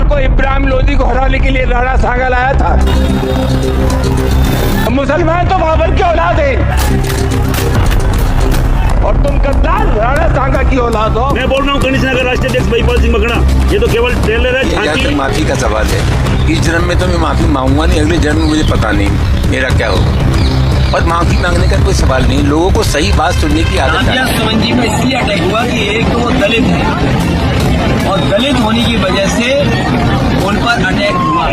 को इब्राहिम लोधी को हराने के लिए राणा सांगा लाया था। मुसलमान तो बाबर की औलाद है और तुम गद्दार राणा सांगा की औलाद हो। मैं बोल रहा हूँ गणेश नगर राष्ट्रीय अध्यक्ष भाईपाल सिंह मकड़ा, ये तो केवल ट्रेलर है, झांकी। माफी का सवाल है। इस जन्म में तो मैं माफी मांगूंगा नहीं, अगले जन्म में मुझे पता नहीं मेरा क्या होगा। और माफी मांगने का कोई सवाल नहीं, लोगों को सही बात सुनने की आदत है। सुमन जी में इसलिए अटैक हुआ कि एक तो वो दलित है और दलित होने की वजह से उन पर अटैक हुआ।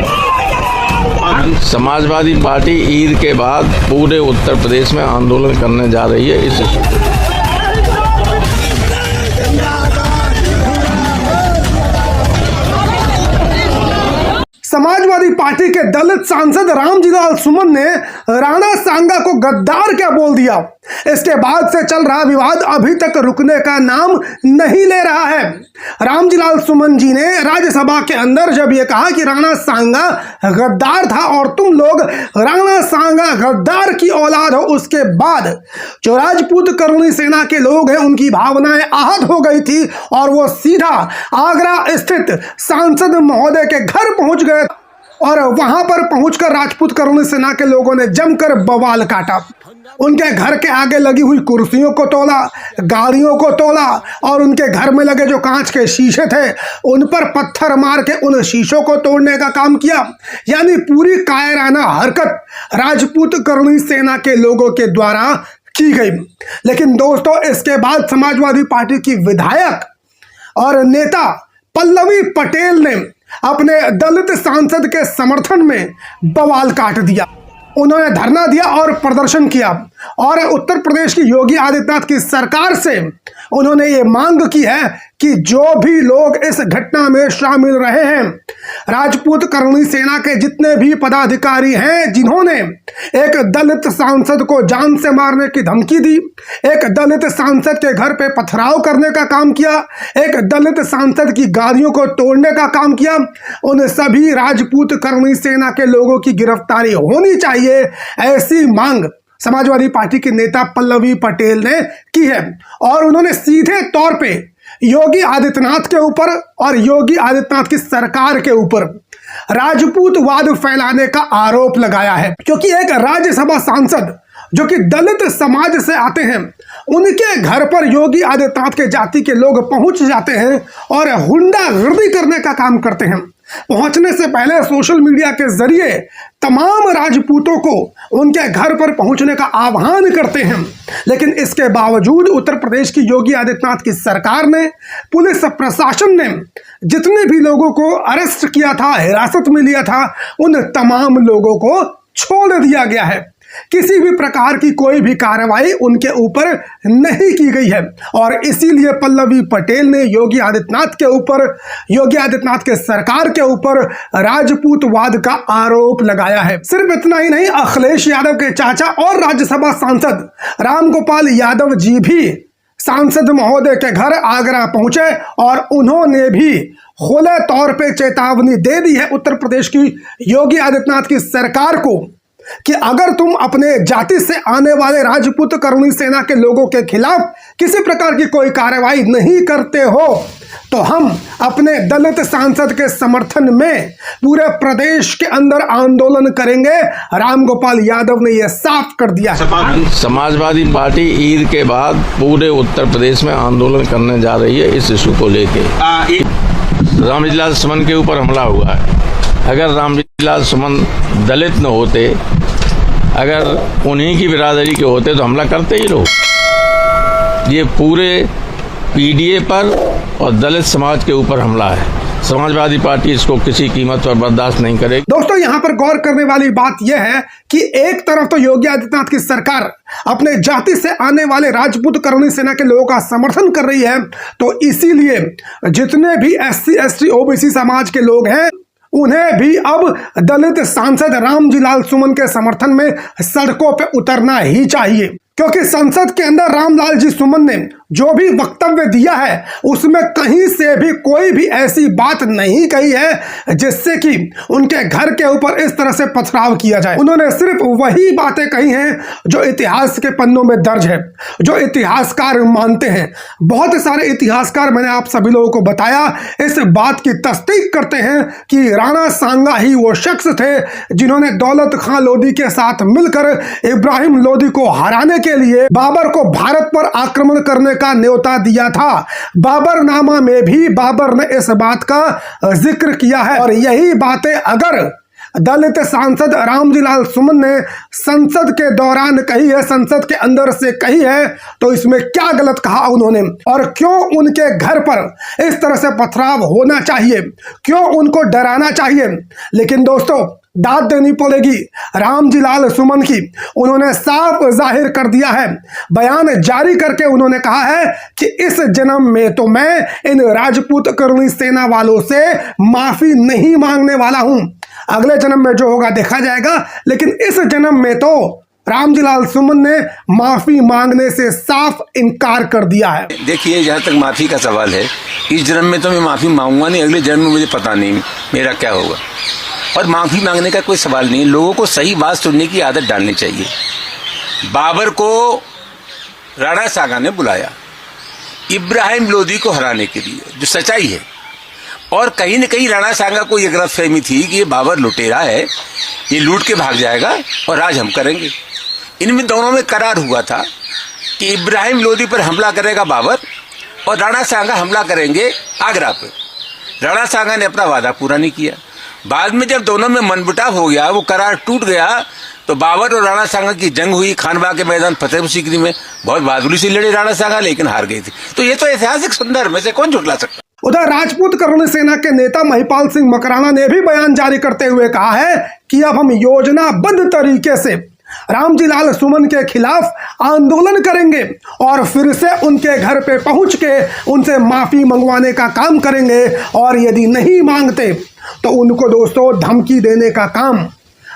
समाजवादी पार्टी ईद के बाद पूरे उत्तर प्रदेश में आंदोलन करने जा रही है। इस समाजवादी पार्टी के दलित सांसद रामजीलाल सुमन ने राणा सांगा को गद्दार क्या बोल दिया। इसके बाद से चल रहा विवाद अभी तक रुकने का नाम नहीं ले रहा है। रामजीलाल सुमन जी ने राज्यसभा के अंदर जब ये कहा कि राणा सांगा गद्दार था और तुम लोग राणा सांगा गद्दार की औलाद हो, उसके बाद जो राजपूत करुणी सेना के लोग हैं उनकी भावनाएं आहत हो गई थी और वो सीधा आगरा स्थित सांसद महोदय के घर पहुंच गए और वहां पर पहुंचकर राजपूत करुणी सेना के लोगों ने जमकर बवाल काटा। उनके घर के आगे लगी हुई कुर्सियों को तोड़ा, गाड़ियों को तोड़ा और उनके घर में लगे जो कांच के शीशे थे उन पर पत्थर मार के उन शीशों को तोड़ने का काम किया। यानी पूरी कायराना हरकत राजपूत करुणी सेना के लोगों के द्वारा की गई। लेकिन दोस्तों, इसके बाद समाजवादी पार्टी की विधायक और नेता पल्लवी पटेल ने अपने दलित सांसद के समर्थन में बवाल काट दिया। उन्होंने धरना दिया और प्रदर्शन किया और उत्तर प्रदेश की योगी आदित्यनाथ की सरकार से उन्होंने ये मांग की है कि जो भी लोग इस घटना में शामिल रहे हैं, राजपूत करुणी सेना के जितने भी पदाधिकारी हैं जिन्होंने एक दलित सांसद को जान से मारने की धमकी दी, एक दलित सांसद के घर पे पथराव करने का काम किया, एक दलित सांसद की गाड़ियों को तोड़ने का काम किया, उन सभी राजपूत करुणी सेना के लोगों की गिरफ्तारी होनी चाहिए। ऐसी मांग समाजवादी पार्टी के नेता पल्लवी पटेल ने की है और उन्होंने सीधे तौर पे योगी आदित्यनाथ के ऊपर और योगी आदित्यनाथ की सरकार के ऊपर राजपूतवाद फैलाने का आरोप लगाया है। क्योंकि एक राज्यसभा सांसद जो कि दलित समाज से आते हैं, उनके घर पर योगी आदित्यनाथ के जाति के लोग पहुंच जाते हैं और गुंडागर्दी करने का काम करते हैं। पहुंचने से पहले सोशल मीडिया के जरिए तमाम राजपूतों को उनके घर पर पहुंचने का आह्वान करते हैं। लेकिन इसके बावजूद उत्तर प्रदेश की योगी आदित्यनाथ की सरकार ने, पुलिस प्रशासन ने जितने भी लोगों को अरेस्ट किया था, हिरासत में लिया था, उन तमाम लोगों को छोड़ दिया गया है। किसी भी प्रकार की कोई भी कार्रवाई उनके ऊपर नहीं की गई है और इसीलिए पल्लवी पटेल ने योगी आदित्यनाथ के ऊपर, योगी आदित्यनाथ के सरकार के ऊपर राजपूतवाद का आरोप लगाया है। सिर्फ इतना ही नहीं, अखिलेश यादव के चाचा और राज्यसभा सांसद रामगोपाल यादव जी भी सांसद महोदय के घर आगरा पहुंचे और उन्होंने भी खुले तौर पे चेतावनी दे दी है उत्तर प्रदेश की योगी आदित्यनाथ की सरकार को कि अगर तुम अपने जाति से आने वाले राजपूत करुणी सेना के लोगों के खिलाफ किसी प्रकार की कोई कार्रवाई नहीं करते हो तो हम अपने दलित सांसद के समर्थन में पूरे प्रदेश के अंदर आंदोलन करेंगे। रामगोपाल यादव ने यह साफ कर दिया है। समाजवादी पार्टी ईद के बाद पूरे उत्तर प्रदेश में आंदोलन करने जा रही है इस इशू को लेके। रामजीलाल सुमन के ऊपर हमला हुआ है। अगर रामजीलाल सुमन दलित न होते, अगर उन्हीं की बिरादरी के होते तो हमला करते ही लोग। ये पूरे पीडीए पर और दलित समाज के ऊपर हमला है। समाजवादी पार्टी इसको किसी कीमत पर बर्दाश्त नहीं करेगी। दोस्तों, यहाँ पर गौर करने वाली बात यह है कि एक तरफ तो योगी आदित्यनाथ की सरकार अपने जाति से आने वाले राजपूत करुणी सेना के लोगों का समर्थन कर रही है, तो इसीलिए जितने भी SC ST OBC समाज के लोग हैं उन्हें भी अब दलित सांसद रामजीलाल सुमन के समर्थन में सड़कों पर उतरना ही चाहिए। क्योंकि संसद के अंदर रामलाल जी सुमन ने जो भी वक्तव्य दिया है उसमें कहीं से भी कोई भी ऐसी बात नहीं कही है जिससे कि उनके घर के ऊपर इस तरह से पथराव किया जाए। उन्होंने सिर्फ वही बातें कही हैं जो इतिहास के पन्नों में दर्ज है, जो इतिहासकार मानते हैं। बहुत सारे इतिहासकार, मैंने आप सभी लोगों को बताया, इस बात की तस्दीक करते हैं कि राणा सांगा ही वो शख्स थे जिन्होंने दौलत खां लोधी के साथ मिलकर इब्राहिम लोधी को हराने के लिए बाबर को भारत पर आक्रमण करने का न्योता दिया था। बाबरनामा में भी बाबर ने इस बात का जिक्र किया है और यही बातें अगर दलित सांसद रामजीलाल सुमन ने संसद के दौरान कही है, संसद के अंदर से कही है, तो इसमें क्या गलत कहा उन्होंने और क्यों उनके घर पर इस तरह से पथराव होना चाहिए, क्यों उनको डराना चाहिए। लेकिन दोस्तों, दाद देनी पड़ेगी रामजीलाल सुमन की। उन्होंने साफ जाहिर कर दिया है, बयान जारी करके उन्होंने कहा है कि इस जन्म में तो मैं इन राजपूत करनी सेना वालों से माफी नहीं मांगने वाला हूं, अगले जन्म में जो होगा देखा जाएगा। लेकिन इस जन्म में तो रामजीलाल सुमन ने माफी मांगने से साफ इनकार कर दिया है। देखिए, जहाँ तक माफी का सवाल है, इस जन्म में तो मैं माफी मांगूंगा नहीं, अगले जन्म में मुझे पता नहीं मेरा क्या होगा। और माफी मांगने का कोई सवाल नहीं, लोगों को सही बात सुनने की आदत डालनी चाहिए। बाबर को राणा सांगा ने बुलाया इब्राहिम लोधी को हराने के लिए, जो सच्चाई है। और कहीं न कहीं राणा सांगा को यह गलतफहमी थी कि ये बाबर लुटेरा है, ये लूट के भाग जाएगा और राज हम करेंगे। इनमें दोनों में करार हुआ था कि इब्राहिम लोधी पर हमला करेगा बाबर और राणा सांगा हमला करेंगे आगरा पर। राणा सांगा ने अपना वादा पूरा नहीं किया। बाद में जब दोनों में मनमुटाव हो गया, वो करार टूट गया, तो बाबर और राणा सांगा की जंग हुई खानबाग के मैदान फतेहपुर सीकरी में। बहुत बहादुरी से लड़े राणा सांगा, लेकिन हार गए थे। तो ये तो ऐतिहासिक संदर्भ में से कौन झुठला सकता। उधर राजपूत करनी सेना के नेता महिपाल सिंह मकराना ने भी बयान जारी करते हुए कहा है कि अब हम योजनाबद्ध तरीके से रामजीलाल सुमन के खिलाफ आंदोलन करेंगे और फिर से उनके घर पे पहुंच के उनसे माफी मंगवाने का काम करेंगे और यदि नहीं मांगते तो उनको दोस्तों धमकी देने का काम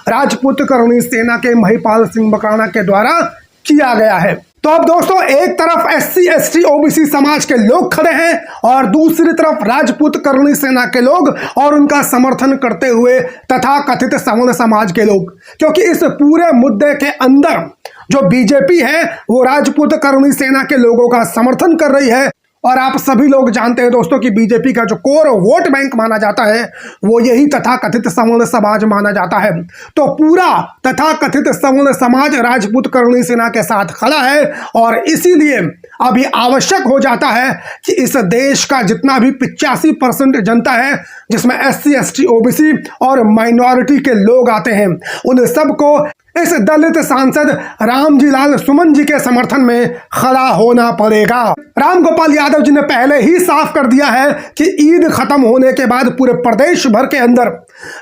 राजपूत करनी सेना के महिपाल सिंह मकराना के द्वारा किया गया है। तो अब दोस्तों, एक तरफ SC ST OBC समाज के लोग खड़े हैं और दूसरी तरफ राजपूत करनी सेना के लोग और उनका समर्थन करते हुए तथा कथित सवर्ण समाज के लोग, क्योंकि इस पूरे मुद्दे के अंदर जो बीजेपी है वो राजपूत करनी सेना के लोगों का समर्थन कर रही है। और आप सभी लोग जानते हैं दोस्तों कि बीजेपी का जो कोर वोट बैंक माना जाता है वो यही तथाकथित सवर्ण समाज माना जाता है। तो पूरा तथाकथित सवर्ण समाज राजपूत करनी सेना के साथ खड़ा है और इसीलिए अभी आवश्यक हो जाता है कि इस देश का जितना भी 85% जनता है, जिसमें SC ST OBC और माइनॉरिटी के लोग आते हैं, उन सबको इस दलित सांसद रामजीलाल सुमन जी के समर्थन में खड़ा होना पड़ेगा। रामगोपाल यादव जी ने पहले ही साफ कर दिया है कि ईद खत्म होने के बाद पूरे प्रदेश भर के अंदर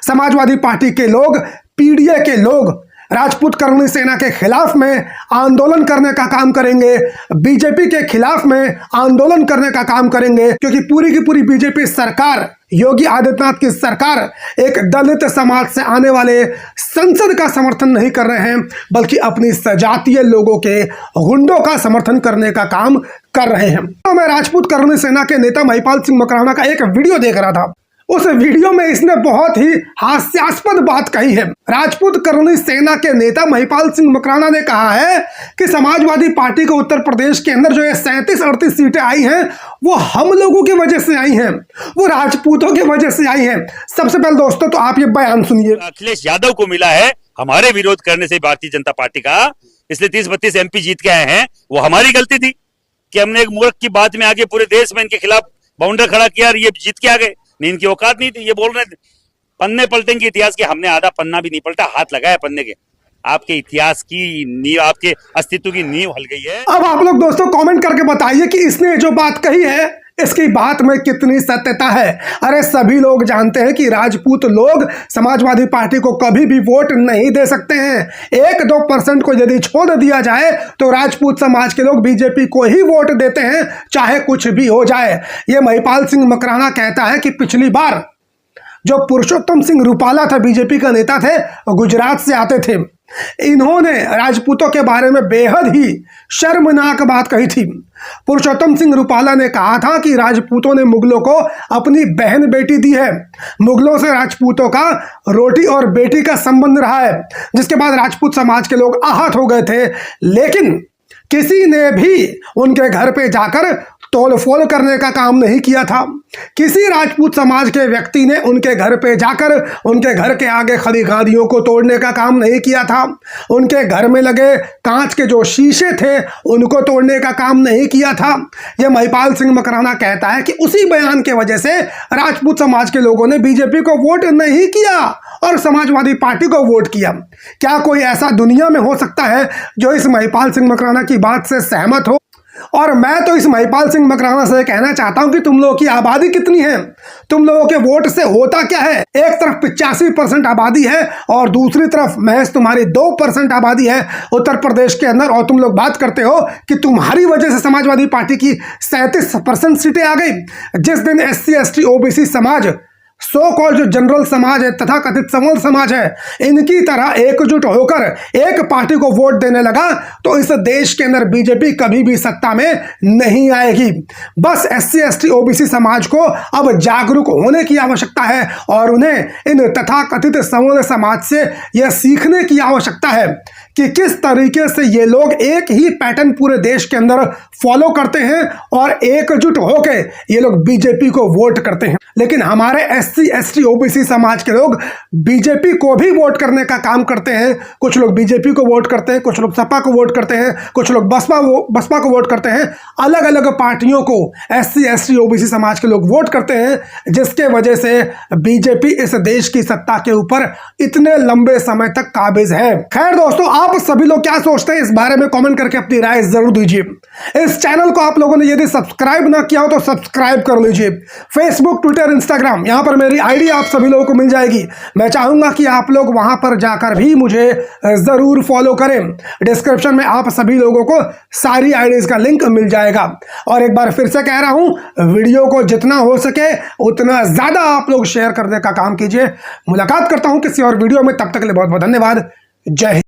समाजवादी पार्टी के लोग, PDA के लोग राजपूत करनी सेना के खिलाफ में आंदोलन करने का काम करेंगे, बीजेपी के खिलाफ में आंदोलन करने का काम करेंगे, क्योंकि पूरी की पूरी बीजेपी सरकार, योगी आदित्यनाथ की सरकार एक दलित समाज से आने वाले संसद का समर्थन नहीं कर रहे हैं, बल्कि अपनी सजातीय लोगों के गुंडों का समर्थन करने का काम कर रहे हैं। तो मैं राजपूत करनी सेना के नेता महिपाल सिंह मकराना का एक वीडियो देख रहा था। उस वीडियो में इसने बहुत ही हास्यास्पद बात कही है। राजपूत करनी सेना के नेता महिपाल सिंह मकराना ने कहा है कि समाजवादी पार्टी को उत्तर प्रदेश के अंदर जो ये 37-38 सीटें आई हैं वो हम लोगों की वजह से आई हैं, वो राजपूतों की वजह से आई हैं। सबसे पहले दोस्तों तो आप ये बयान सुनिए। अखिलेश यादव को मिला है हमारे विरोध करने से भारतीय जनता पार्टी का, इसलिए 30-32 MP जीत के आए हैं। वो हमारी गलती थी कि हमने एक मूर्ख की बात में आगे पूरे देश में इनके खिलाफ बाउंडर खड़ा किया और ये जीत के आ गए। नहीं, इनकी औकात नहीं थी। ये बोल रहे थे पन्ने पलटेंगे इतिहास के, हमने आधा पन्ना भी नहीं पलटा, हाथ लगाया पन्ने के। आपके इतिहास की नींव, आपके अस्तित्व की नींव हल गई है। अब आप लोग दोस्तों कमेंट करके बताइए कि इसने जो बात कही है इसकी बात में कितनी सत्यता है। अरे सभी लोग जानते हैं कि राजपूत लोग समाजवादी पार्टी को कभी भी वोट नहीं दे सकते हैं। 1-2% को यदि छोड़ दिया जाए तो राजपूत समाज के लोग बीजेपी को ही वोट देते हैं, चाहे कुछ भी हो जाए। ये महिपाल सिंह मकराना कहता है कि पिछली बार जो पुरुषोत्तम सिंह रूपाला था, बीजेपी का नेता थे, गुजरात से आते थे, इन्होंने राजपूतों के बारे में बेहद ही शर्मनाक बात कही थी। पुरुषोत्तम सिंह रूपाला ने कहा था कि राजपूतों ने मुगलों को अपनी बहन बेटी दी है। मुगलों से राजपूतों का रोटी और बेटी का संबंध रहा है, जिसके बाद राजपूत समाज के लोग आहत हो गए थे, लेकिन किसी ने भी उनके घर पे जाकर तोलफोल करने का काम नहीं किया था। किसी राजपूत समाज के व्यक्ति ने उनके घर पे जाकर उनके घर के आगे खड़ी गाड़ियों को तोड़ने का काम नहीं किया था। उनके घर में लगे कांच के जो शीशे थे उनको तोड़ने का काम नहीं किया था। यह महिपाल सिंह मकराना कहता है कि उसी बयान के वजह से राजपूत समाज के लोगों ने बीजेपी को वोट नहीं किया और समाजवादी पार्टी को वोट किया। क्या कोई ऐसा दुनिया में हो सकता है जो इस महिपाल सिंह मकराना की बात से सहमत हो? और मैं तो इस महिपाल सिंह मकराना से कहना चाहता हूं कि तुम लोगों की आबादी कितनी है, तुम लोगों के वोट से होता क्या है? एक तरफ 85% आबादी है और दूसरी तरफ महज तुम्हारी 2% आबादी है उत्तर प्रदेश के अंदर, और तुम लोग बात करते हो कि तुम्हारी वजह से समाजवादी पार्टी की 37% सीटें आ गई। जिस दिन SC ST OBC समाज सो कॉल जो जनरल समाज है तथा कथित समूह समाज है, इनकी तरह एकजुट होकर एक पार्टी को वोट देने लगा तो इस देश के अंदर बीजेपी कभी भी सत्ता में नहीं आएगी। बस SC ST OBC समाज को अब जागरूक होने की आवश्यकता है और उन्हें इन तथाकथित समूह समाज से यह सीखने की आवश्यकता है कि किस तरीके से ये लोग एक ही पैटर्न पूरे देश के अंदर फॉलो करते हैं और एकजुट होकर ये लोग बीजेपी को वोट करते हैं। लेकिन हमारे SC ST OBC समाज के लोग बीजेपी को भी वोट करने का काम करते हैं। कुछ लोग बीजेपी को वोट करते हैं, कुछ लोग सपा को वोट करते हैं, कुछ लोग बसपा को वोट करते हैं। अलग अलग पार्टियों को SC ST OBC समाज के लोग वोट करते हैं, जिसके वजह से बीजेपी इस देश की सत्ता के ऊपर इतने लंबे समय तक काबिज है। खैर दोस्तों, आप सभी लोग क्या सोचते हैं इस बारे में कमेंट करके अपनी राय जरूर दीजिए। इस चैनल को आप लोगों ने यदि सब्सक्राइब ना किया हो तो सब्सक्राइब कर लीजिए। फेसबुक, ट्विटर, इंस्टाग्राम, यहां पर मेरी आईडी आप सभी लोगों को मिल जाएगी। मैं चाहूंगा कि आप लोग वहां पर जाकर भी मुझे जरूर फॉलो करें। डिस्क्रिप्शन में आप सभी लोगों को सारी आईडीज का लिंक मिल जाएगा। और एक बार फिर से कह रहा हूं, वीडियो को जितना हो सके उतना ज्यादा आप लोग शेयर करने का काम कीजिए। मुलाकात करता हूं किसी और वीडियो में, तब तक के लिए बहुत बहुत धन्यवाद। जय हिंद।